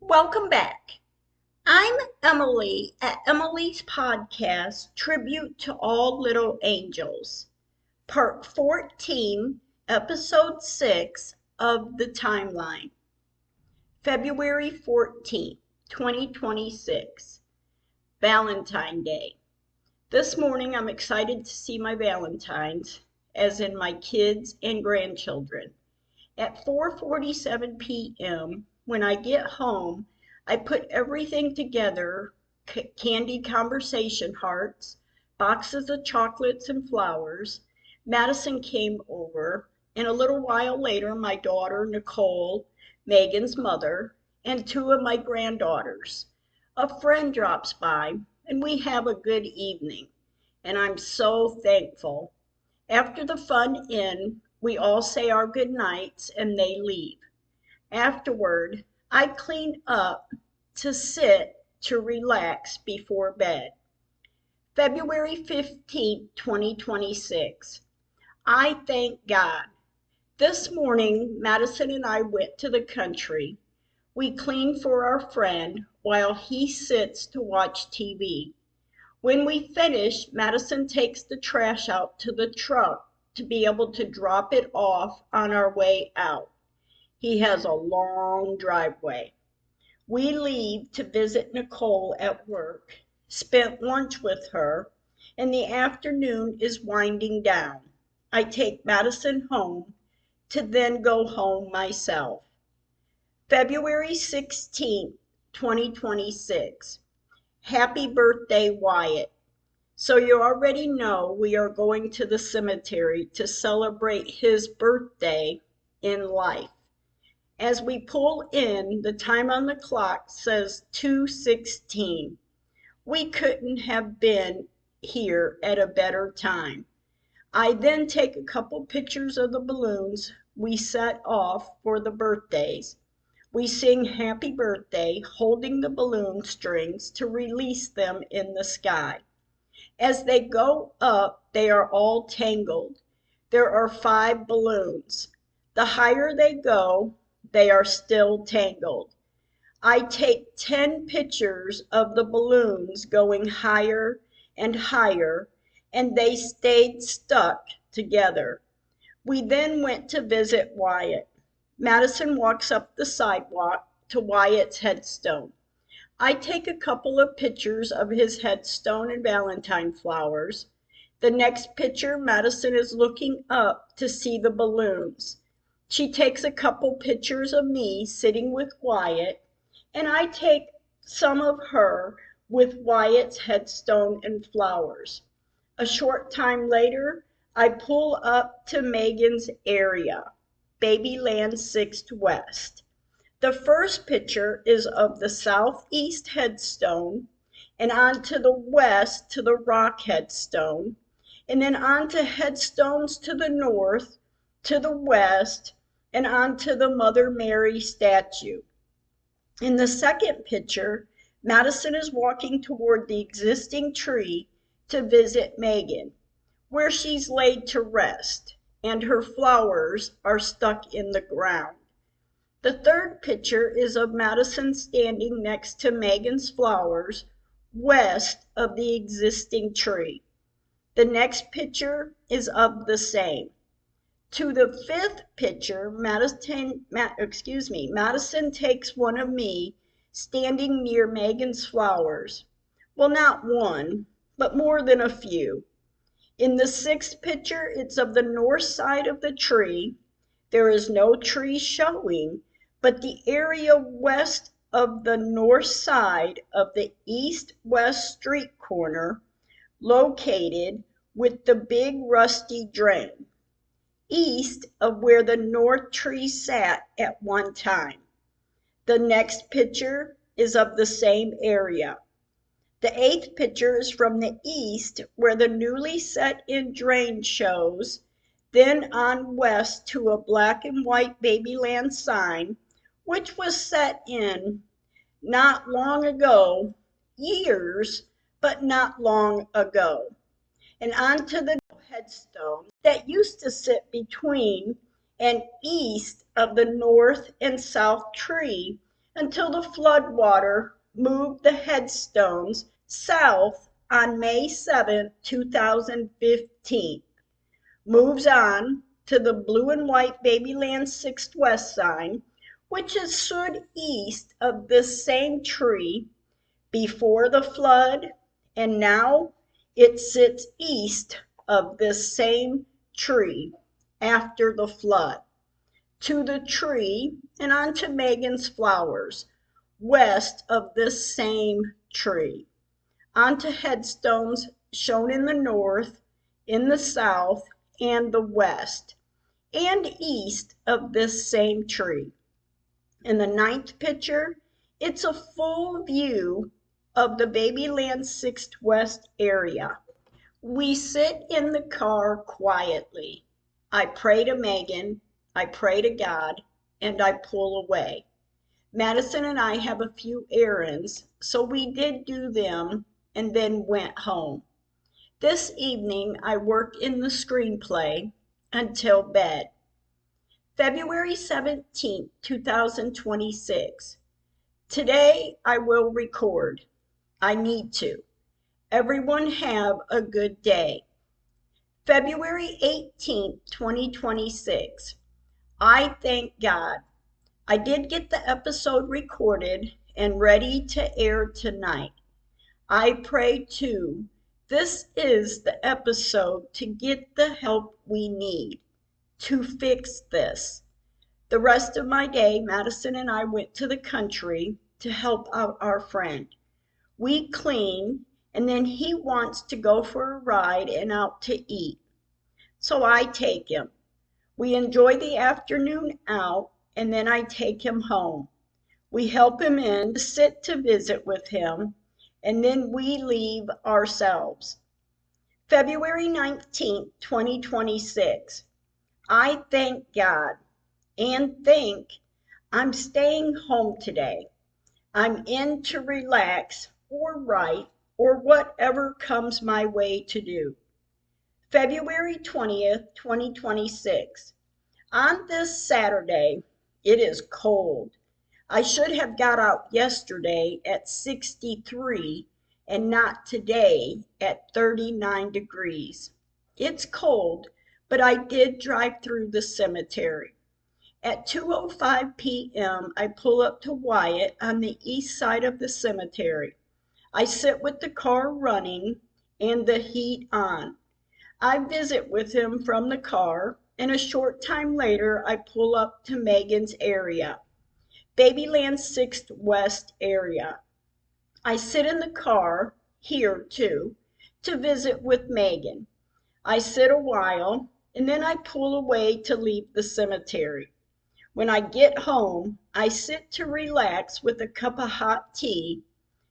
Welcome back. I'm Emily at Emily's podcast, Tribute to All Little Angels, Part 14, Episode 6 of The Timeline, February 14th, 2026, Valentine Day. This morning I'm excited to see my Valentines, as in my kids and grandchildren. At 4:47 p.m., when I get home, I put everything together, candy conversation hearts, boxes of chocolates and flowers. Madison came over, and a little while later my daughter, Nicole, Megan's mother, and two of my granddaughters. A friend drops by, and we have a good evening, and I'm so thankful. After the fun ends, we all say our good nights and they leave. Afterward, I clean up to relax before bed. February 15th, 2026. I thank God. This morning, Madison and I went to the country. We clean for our friend while he sits to watch TV. When we finish, Madison takes the trash out to the truck to be able to drop it off on our way out. He has a long driveway. We leave to visit Nicole at work, spent lunch with her, and the afternoon is winding down. I take Madison home to then go home myself. February 16th, 2026. Happy birthday, Wyatt. So you already know we are going to the cemetery to celebrate his birthday in life. As we pull in, the time on the clock says 2:16. We couldn't have been here at a better time. I then take a couple pictures of the balloons we set off for the birthdays. We sing happy birthday, holding the balloon strings to release them in the sky. As they go up, they are all tangled. There are 5 balloons. The higher they go, they are still tangled. I take 10 pictures of the balloons going higher and higher, and they stayed stuck together. We then went to visit Wyatt. Madison walks up the sidewalk to Wyatt's headstone. I take a couple of pictures of his headstone and Valentine flowers. The next picture, Madison is looking up to see the balloons. She takes a couple pictures of me sitting with Wyatt, and I take some of her with Wyatt's headstone and flowers. A short time later, I pull up to Megan's area, Babyland 6th West. The first picture is of the southeast headstone, and on to the west to the rock headstone, and then on to headstones to the north, to the west, and on to the Mother Mary statue. In the second picture, Madison is walking toward the existing tree to visit Megan, where she's laid to rest, and her flowers are stuck in the ground. The third picture is of Madison standing next to Megan's flowers, west of the existing tree. The next picture is of the same. To the fifth picture, Madison takes one of me standing near Megan's flowers. Well, not one, but more than a few. In the sixth picture, it's of the north side of the tree. There is no tree showing, but the area west of the north side of the east-west street corner, located with the big rusty drain, east of where the north tree sat at one time. The next picture is of the same area. The eighth picture is from the east, where the newly set-in drain shows, then on west to a black and white Babyland sign, which was set in not long ago, years, but not long ago, and onto the headstone that used to sit between and east of the north and south tree until the floodwater moved the headstones south on May 7, 2015. Moves on to the blue and white Babyland 6th West sign, which is stood east of this same tree before the flood, and now it sits east of this same tree after the flood. To the tree and onto Megan's flowers, west of this same tree. Onto headstones shown in the north, in the south, and the west, and east of this same tree. In the 9th picture, it's a full view of the Babyland 6th West area. We sit in the car quietly. I pray to Megan, I pray to God, and I pull away. Madison and I have a few errands, so we did do them and then went home. This evening I work in the screenplay until bed. February 17, 2026. Today I will record. I need to. Everyone have a good day. February 18, 2026. I thank God. I did get the episode recorded and ready to air tonight. I pray too. This is the episode to get the help we need to fix this. The rest of my day, Madison and I went to the country to help out our friend. We clean, and then he wants to go for a ride and out to eat. So I take him. We enjoy the afternoon out, and then I take him home. We help him in, sit to visit with him, and then we leave ourselves. February 19, 2026. I thank God and think I'm staying home today. I'm in to relax or write or whatever comes my way to do. February 20th, 2026. On this Saturday, it is cold. I should have got out yesterday at 63 and not today at 39 degrees. It's cold, but I did drive through the cemetery. At 2:05 p.m., I pull up to Wyatt on the east side of the cemetery. I sit with the car running and the heat on. I visit with him from the car, and a short time later, I pull up to Megan's area, Babyland 6th West area. I sit in the car, here too, to visit with Megan. I sit a while, and then I pull away to leave the cemetery. When I get home, I sit to relax with a cup of hot tea,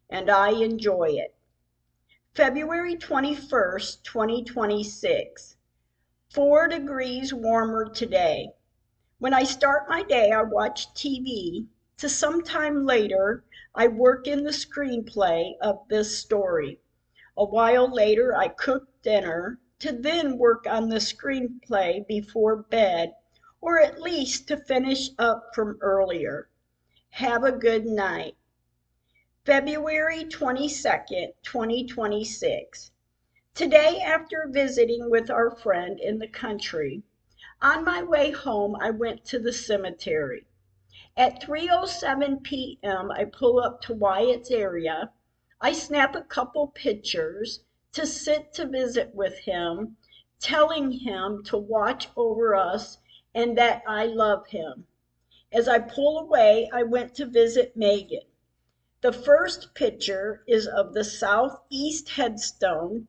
and I enjoy it. February 21st, 2026. 4 degrees warmer today. When I start my day, I watch TV. To sometime later, I work in the screenplay of this story. A while later, I cook dinner to then work on the screenplay before bed, or at least to finish up from earlier. Have a good night. February 22nd, 2026. Today, after visiting with our friend in the country, on my way home, I went to the cemetery. At 3:07 p.m., I pull up to Wyatt's area. I snap a couple pictures to sit to visit with him, telling him to watch over us and that I love him. As I pull away, I went to visit Megan. The first picture is of the southeast headstone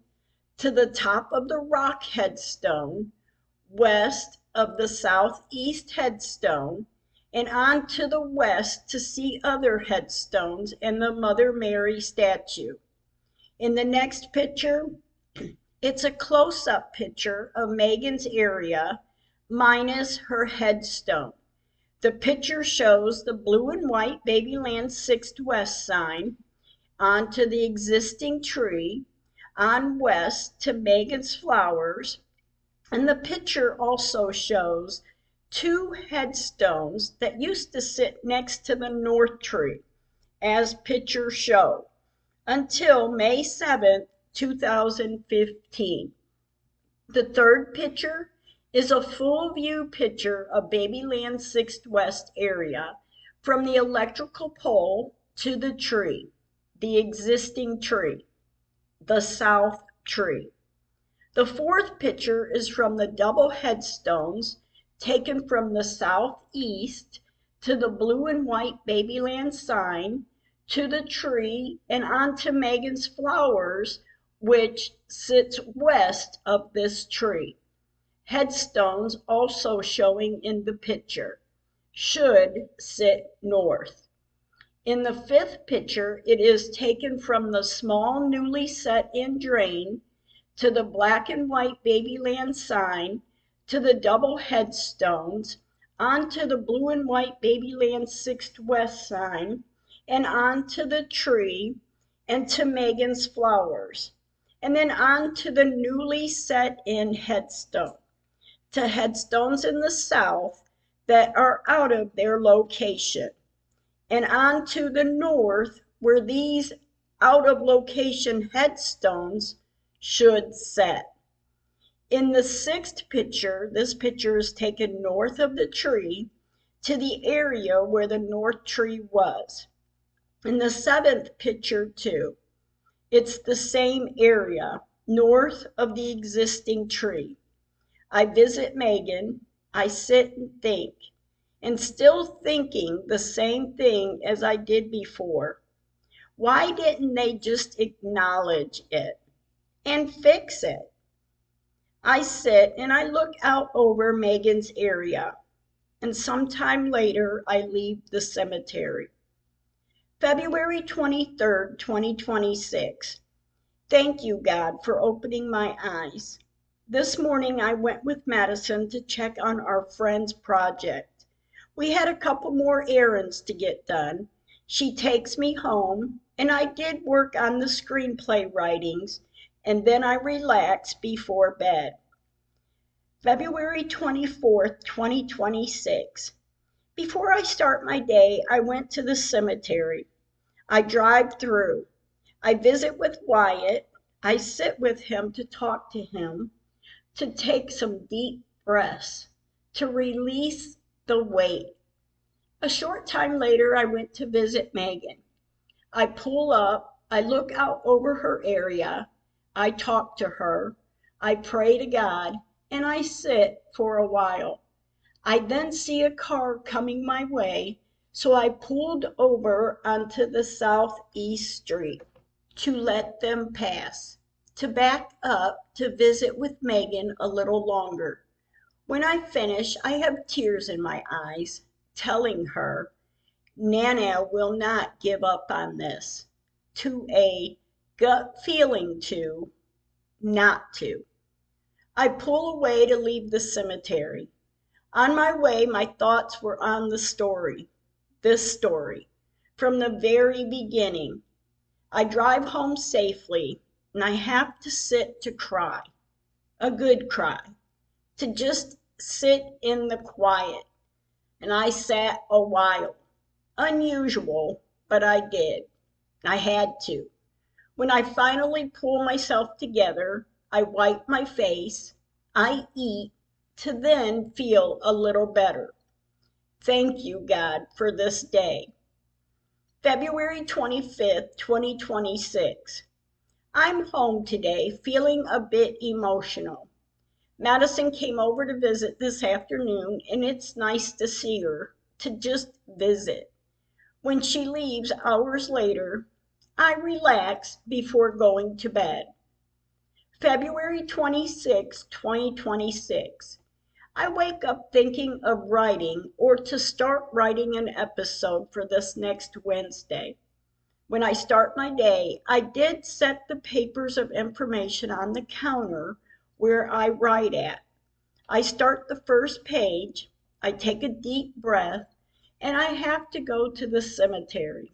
to the top of the rock headstone, west of the southeast headstone, and on to the west to see other headstones and the Mother Mary statue. In the next picture, it's a close-up picture of Megan's area minus her headstone. The picture shows the blue and white Babyland 6th West sign onto the existing tree, on west to Megan's flowers, and the picture also shows two headstones that used to sit next to the north tree, as pictures show, until May 7th, 2015. The third picture is a full view picture of Babyland 6th West area from the electrical pole to the tree, the existing tree, the south tree. The fourth picture is from the double headstones taken from the southeast to the blue and white Babyland sign, to the tree, and onto Megan's flowers, which sits west of this tree. Headstones also showing in the picture should sit north. In the fifth picture, it is taken from the small newly set in drain to the black and white Babyland sign, to the double headstones, onto the blue and white Babyland 6th West sign, and onto the tree, and to Megan's flowers, and then on to the newly set in headstone, to headstones in the south that are out of their location, and on to the north where these out of location headstones should set. In the sixth picture, this picture is taken north of the tree to the area where the north tree was. In the seventh picture too, it's the same area north of the existing tree. I visit Megan, I sit and think, and still thinking the same thing as I did before. Why didn't they just acknowledge it and fix it? I sit and I look out over Megan's area, and sometime later I leave the cemetery. February 23rd, 2026. Thank you, God, for opening my eyes. This morning I went with Madison to check on our friend's project. We had a couple more errands to get done. She takes me home, and I did work on the screenplay writings, and then I relaxed before bed. February 24th, 2026. Before I start my day, I went to the cemetery. I drive through. I visit with Wyatt. I sit with him to talk to him, to take some deep breaths, to release the weight. A short time later, I went to visit Megan. I pull up, I look out over her area, I talk to her, I pray to God, and I sit for a while. I then see a car coming my way, so I pulled over onto the southeast street to let them pass, to back up to visit with Megan a little longer. When I finish, I have tears in my eyes, telling her Nana will not give up on this, to a gut feeling to not to. I pull away to leave the cemetery. On my way, my thoughts were on the story, this story, from the very beginning. I drive home safely, and I have to sit to cry, a good cry, to just sit in the quiet. And I sat a while. Unusual, but I did. I had to. When I finally pull myself together, I wipe my face, I eat, to then feel a little better. Thank you, God, for this day. February 25th, 2026. I'm home today, feeling a bit emotional. Madison came over to visit this afternoon, and it's nice to see her, to just visit. When she leaves hours later, I relax before going to bed. February 26, 2026. I wake up thinking of writing or to start writing an episode for this next Wednesday. When I start my day, I did set the papers of information on the counter where I write at. I start the first page, I take a deep breath, and I have to go to the cemetery.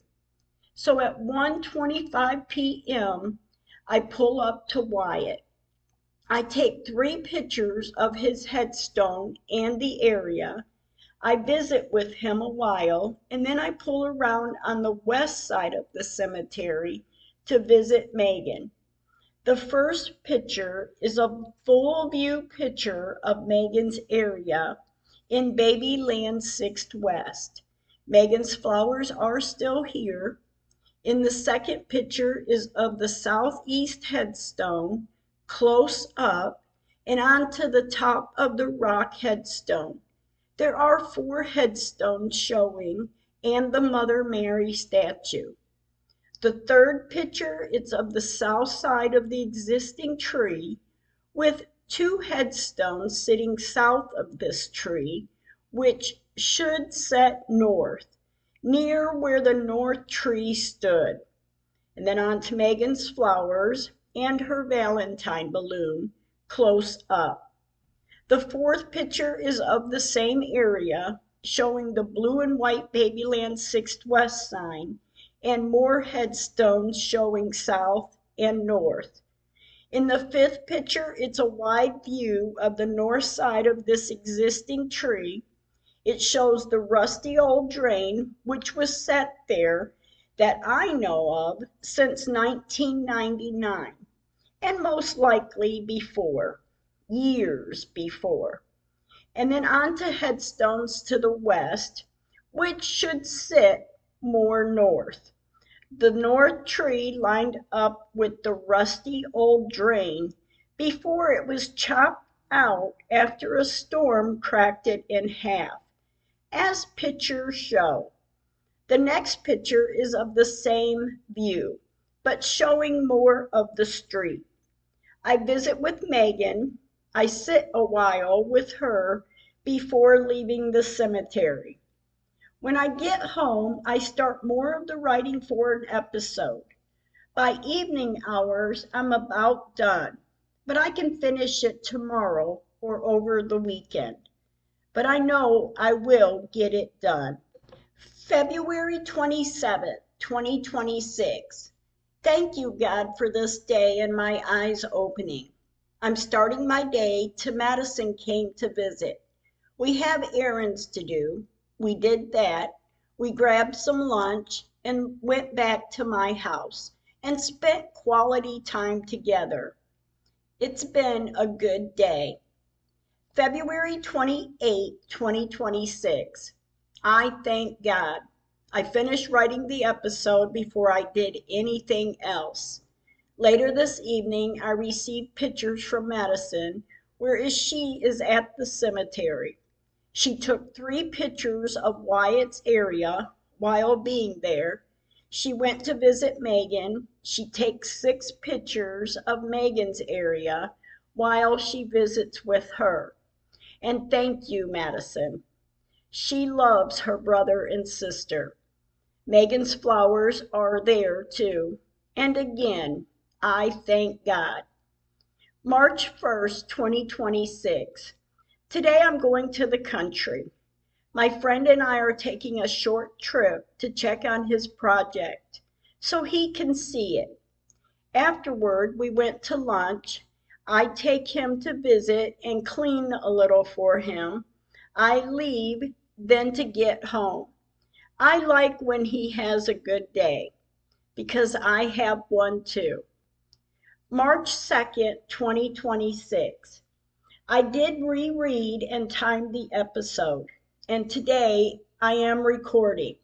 So at 1:25 p.m., I pull up to Wyatt. I take 3 pictures of his headstone and the area. I visit with him a while, and then I pull around on the west side of the cemetery to visit Megan. The first picture is a full view picture of Megan's area in Babyland 6th West. Megan's flowers are still here. In the second picture is of the southeast headstone, close up, and onto the top of the rock headstone. There are 4 headstones showing and the Mother Mary statue. The third picture is of the south side of the existing tree with 2 headstones sitting south of this tree, which should set north, near where the north tree stood. And then on to Megan's flowers and her Valentine balloon close up. The fourth picture is of the same area, showing the blue and white Babyland 6th West sign and more headstones showing south and north. In the 5th picture, it's a wide view of the north side of this existing tree. It shows the rusty old drain, which was set there, that I know of, since 1999, and most likely before, years before. And then on to headstones to the west, which should sit more north. The north tree lined up with the rusty old drain before it was chopped out after a storm cracked it in half, as pictures show. The next picture is of the same view, but showing more of the street. I visit with Megan. I sit a while with her before leaving the cemetery. When I get home, I start more of the writing for an episode. By evening hours, I'm about done, but I can finish it tomorrow or over the weekend. But I know I will get it done. February 27th, 2026. Thank you, God, for this day and my eyes opening. I'm starting my day till Madison came to visit. We have errands to do. We did that. We grabbed some lunch and went back to my house and spent quality time together. It's been a good day. February 28, 2026. I thank God. I finished writing the episode before I did anything else. Later this evening, I received pictures from Madison, where she is at the cemetery. She took 3 pictures of Wyatt's area while being there. She went to visit Megan. She takes 6 pictures of Megan's area while she visits with her. And thank you, Madison. She loves her brother and sister. Megan's flowers are there too. And again, I thank God. March 1st, 2026. Today I'm going to the country. My friend and I are taking a short trip to check on his project so he can see it. Afterward, we went to lunch. I take him to visit and clean a little for him. I leave then to get home. I like when he has a good day because I have one too. March 2nd, 2026. I did reread and time the episode, and today I am recording.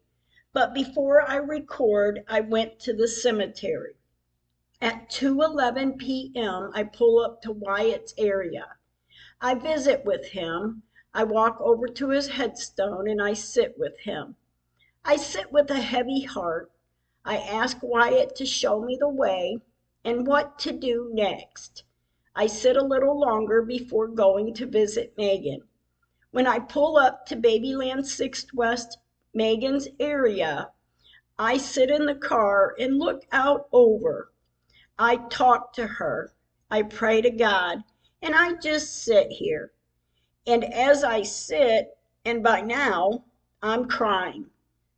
But before I record, I went to the cemetery. At 2:11 p.m., I pull up to Wyatt's area. I visit with him. I walk over to his headstone and I sit with him. I sit with a heavy heart. I ask Wyatt to show me the way and what to do next. I sit a little longer before going to visit Megan. When I pull up to Babyland 6th West, Megan's area, I sit in the car and look out over. I talk to her. I pray to God, and I just sit here. And as I sit, and by now, I'm crying.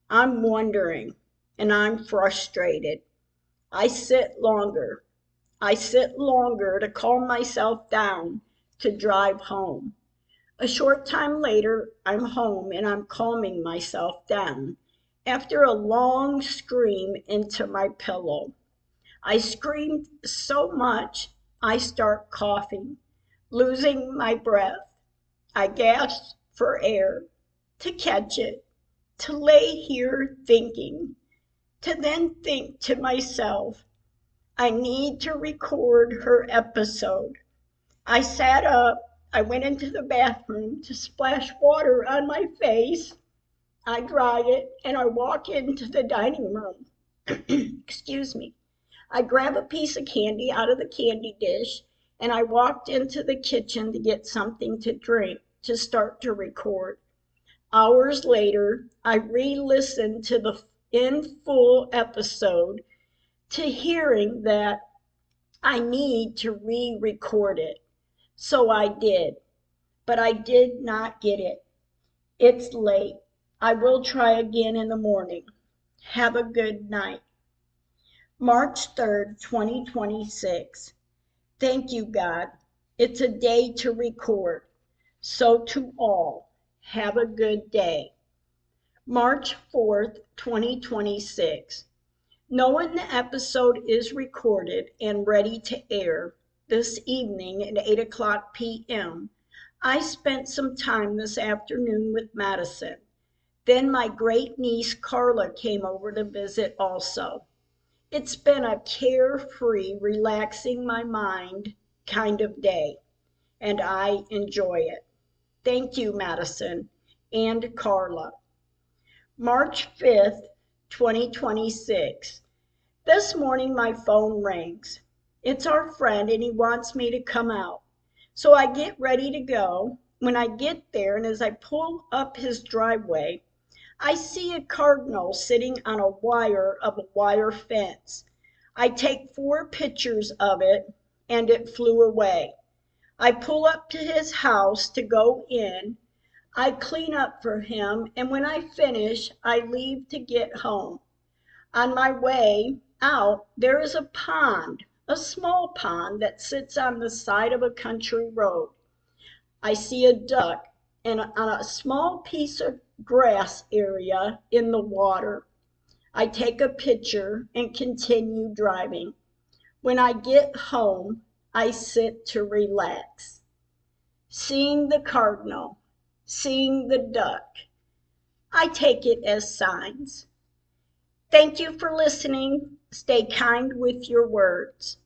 I'm wondering, and I'm frustrated. I sit longer. I sit longer to calm myself down to drive home. A short time later, I'm home and I'm calming myself down after a long scream into my pillow. I screamed so much I start coughing, losing my breath. I gasp for air to catch it, to lay here thinking, to then think to myself, I need to record her episode. I sat up, I went into the bathroom to splash water on my face. I dried it and I walk into the dining room. Excuse me. I grab a piece of candy out of the candy dish and I walked into the kitchen to get something to drink to start to record. Hours later, I re-listened to the in full episode to hearing that I need to re-record it. So I did, but I did not get it. It's late. I will try again in the morning. Have a good night. March 3rd, 2026. Thank you, God. It's a day to record. So to all, have a good day. March 4th, 2026. Knowing the episode is recorded and ready to air this evening at 8 o'clock p.m., I spent some time this afternoon with Madison. Then my great niece Carla came over to visit also. It's been a carefree, relaxing my mind kind of day, and I enjoy it. Thank you, Madison and Carla. March 5th, 2026. This morning my phone rings. It's our friend and he wants me to come out. So I get ready to go. When I get there and as I pull up his driveway, I see a cardinal sitting on a wire of a wire fence. I take 4 pictures of it and it flew away. I pull up to his house to go in. I clean up for him and when I finish, I leave to get home. On my way out, there is a pond, a small pond that sits on the side of a country road. I see a duck and on a small piece of grass area in the water. I take a picture and continue driving. When I get home, I sit to relax. Seeing the cardinal, seeing the duck, I take it as signs. Thank you for listening. Stay kind with your words.